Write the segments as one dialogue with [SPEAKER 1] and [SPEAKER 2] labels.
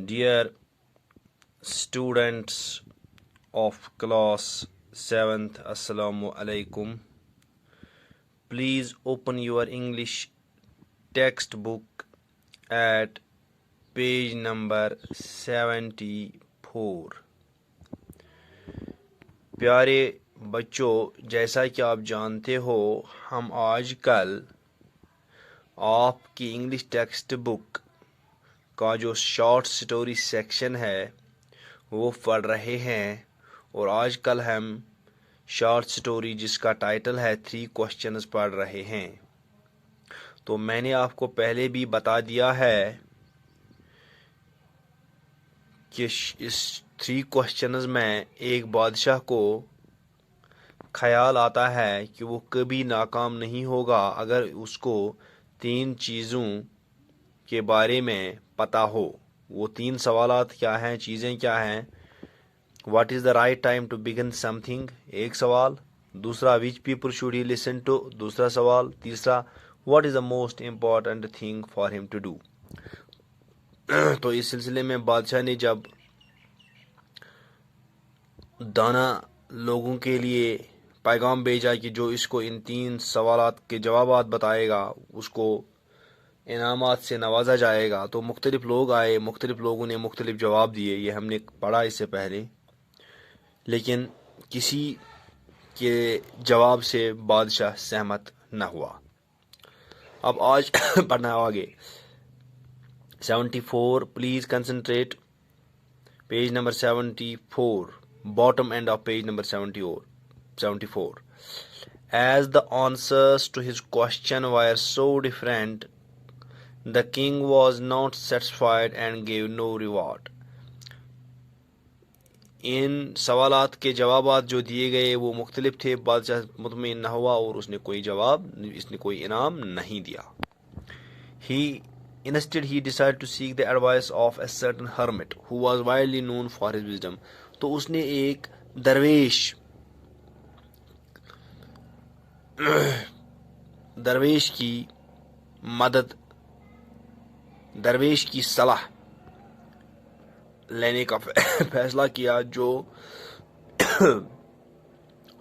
[SPEAKER 1] Dear students of class 7th, Assalamu alaikum. Please open your English textbook at page number 74. پیارے بچوں، جیسا کہ آپ جانتے ہو، ہم آج کل آپ کی انگلش ٹیکسٹ بک کا جو شارٹ سٹوری سیکشن ہے وہ پڑھ رہے ہیں، اور آج کل ہم شارٹ سٹوری جس کا ٹائٹل ہے 3 کوشچنز پڑھ رہے ہیں۔ تو میں نے آپ کو پہلے بھی بتا دیا ہے کہ اس 3 کوشچنز میں ایک بادشاہ کو خیال آتا ہے کہ وہ کبھی ناکام نہیں ہوگا اگر اس کو 3 چیزوں کے بارے میں پتہ ہو۔ وہ 3 سوالات کیا ہیں، چیزیں کیا ہیں؟ What is the right time to begin something, ایک سوال۔ دوسرا، which people should he listen to, دوسرا سوال۔ تیسرا، what is the most important thing for ہم ٹو ڈو۔ تو اس سلسلے میں بادشاہ نے جب دانا لوگوں کے لیے پیغام بھیجا کہ جو اس کو ان 3 سوالات کے جوابات بتائے گا اس کو انعامات سے نوازا جائے گا، تو مختلف لوگ آئے، مختلف لوگوں نے مختلف جواب دیے، یہ ہم نے پڑھا اس سے پہلے، لیکن کسی کے جواب سے بادشاہ سہمت نہ ہوا۔ اب آج پڑھنا ہے آگے 74، please concentrate, page number 74، bottom and of page number 74۔ As the answers to his question were so different, the king was not satisfied and gave no reward. ان سوالات کے جوابات جو دیے گئے وہ مختلف تھے، بادشاہ مطمئن نہ ہوا اور اس نے کوئی انعام نہیں دیا۔ Instead he decided to seek the advice of a certain hermit who was widely known for his wisdom. تو اس نے ایک درویش کی مدد، درویش کی صلاح لینے کا فیصلہ کیا جو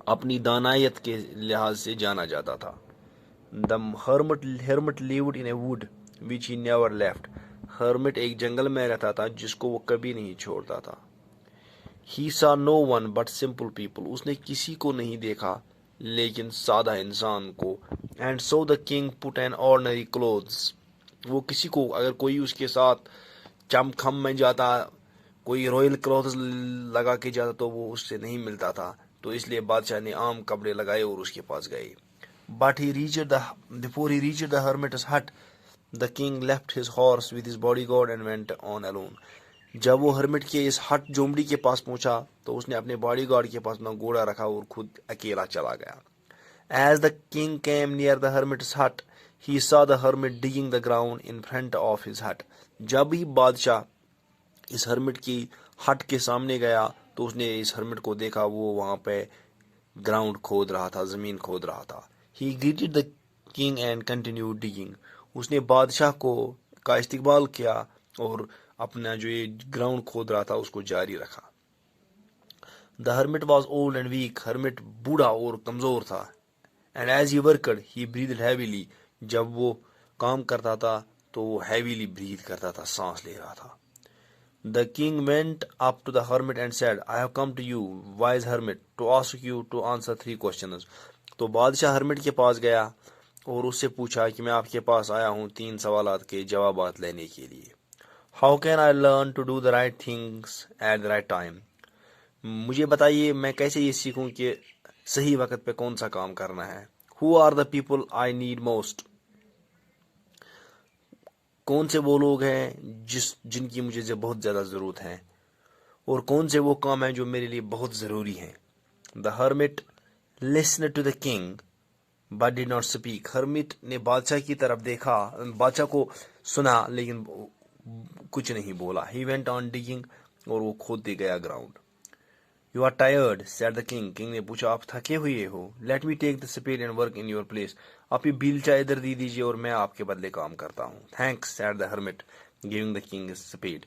[SPEAKER 1] اپنی دانائیت کے لحاظ سے جانا جاتا تھا۔ The hermit lived in a wood which he never left. hermit ایک جنگل میں رہتا تھا جس کو وہ کبھی نہیں چھوڑتا تھا۔ He saw no one but simple people. اس نے کسی کو نہیں دیکھا لیکن سادہ انسان کو۔ And so the king put an ordinary clothes. وہ کسی کو اگر کوئی اس کے ساتھ چم میں جاتا، کوئی رویل کلوتھز لگا کے جاتا تو وہ اس سے نہیں ملتا تھا، تو اس لیے بادشاہ نے عام کپڑے لگائے اور اس کے پاس گئے۔ But before he reached the hermit's hut, the king left his horse with his bodyguard and went on alone. جب وہ ہرمٹ کے اس ہٹ جومڑی کے پاس پہنچا تو اس نے اپنے باڈی گارڈ کے پاس اپنا گھوڑا رکھا اور خود اکیلا چلا گیا۔ As the king came near the hermit's hut, he saw the hermit digging the ground in front of his hut. جب ہی بادشاہ اس ہرمٹ کی ہٹ کے سامنے گیا تو اس نے اس ہرمٹ کو دیکھا، وہ وہاں پہ گراؤنڈ کھود رہا تھا، زمین کھود رہا تھا۔ He greeted the king and continued digging. اس نے بادشاہ کا استقبال کیا اور اپنا جو یہ گراؤنڈ کھود رہا تھا اس کو جاری رکھا۔ The hermit was old and weak. Hermit بوڑھا اور کمزور تھا۔ And as he worked, he breathed heavily. جب وہ کام کرتا تھا تو وہ heavily breathe کرتا تھا، سانس لے رہا تھا۔ The king went up to the hermit and said, I have come to you, wise hermit, to ask you to answer 3 questions. تو بادشاہ ہرمٹ کے پاس گیا اور اس سے پوچھا کہ میں آپ کے پاس آیا ہوں 3 سوالات کے جوابات لینے کے لیے۔ How can I learn to do the right things at the right time? مجھے بتائیے میں کیسے یہ سیکھوں کہ صحیح وقت پہ کون سا کام کرنا ہے۔ Who are the people I need most? کون سے وہ لوگ ہیں جن کی مجھے بہت زیادہ ضرورت ہے، اور کون سے وہ کام ہیں جو میرے لیے بہت ضروری ہیں۔ The hermit listened to the king but did not speak. Hermit نے بادشاہ کی طرف دیکھا، بادشاہ کو سنا لیکن کچھ نہیں بولا۔ He went on digging، اور وہ کھودتے گیا ground. You are tired, said the king. King نے پوچھا آپ تھکے ہوئے ہو. Let me take the spade and work in your place. آپ یہ بیلچا ادھر دی دیجیے اور میں آپ کے بدلے کام کرتا ہوں. Thanks, said the hermit, giving the king his spade.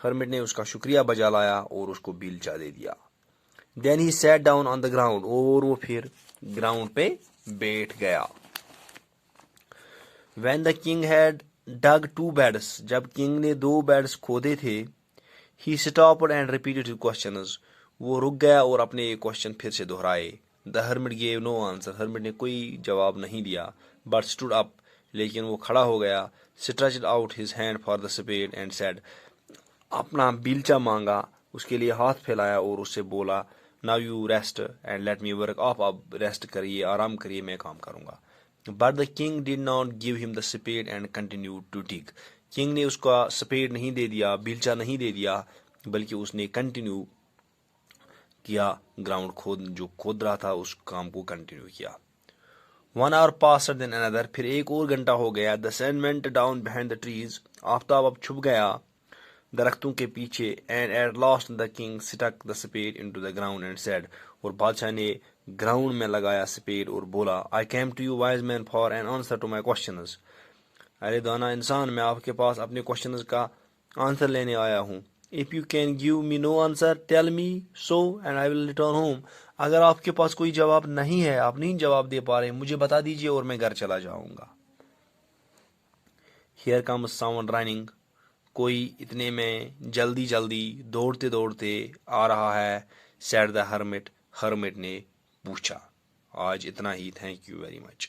[SPEAKER 1] hermit نے اس کا شکریہ بجا لایا اور اس کو بیلچا دے دیا. Then he sat down on the ground. اور وہ پھر گراؤنڈ پہ بیٹھ گیا. When the king had dug 2 beds, جب کنگ نے 2 بیڈز کھودے تھے, he stopped and repeated his questions. وہ رک گیا اور اپنے کوشچن پھر سے دہرائے. The hermit gave no answer. hermit نے کوئی جواب نہیں دیا. But stood up. لیکن وہ کھڑا ہو گیا. Stretched out his hand for the spade and said. اپنا بیلچا مانگا, اس کے لیے ہاتھ پھیلایا اور اس سے بولا, Now you rest and let me work. آپ اب ریسٹ کریے, آرام کریے, میں کام کروں گا. But the king did not give him the spade and continued to dig. King نے اس کا سپیڈ نہیں دے دیا, بیلچا نہیں دے دیا, بلکہ اس نے کنٹینیو کیا, گراؤنڈ جو کھود رہا تھا اس کام کو کنٹینیو کیا. 1 hour passed then another. پھر ایک اور گھنٹہ ہو گیا. The sun went down behind the trees. آفتاب اب چھپ گیا درختوں کے پیچھے. And at last the king stuck the spade into the ground and said. اور بادشاہ نے گراؤنڈ میں لگایا سپیڈ اور بولا, I came to you wise man for an answer to my questions. ارے دانا انسان, میں آپ کے پاس اپنے کوشچنز کا آنسر لینے آیا ہوں. If you can give me no answer, tell me so and I will return home. اگر آپ کے پاس کوئی جواب نہیں ہے, آپ نہیں جواب دے پا رہے, مجھے بتا دیجئے اور میں گھر چلا جاؤں گا. Here comes someone running. کوئی اتنے میں جلدی جلدی دوڑتے دوڑتے آ رہا ہے. said the hermit. hermit نے پوچھا. آج اتنا ہی. Thank you very much.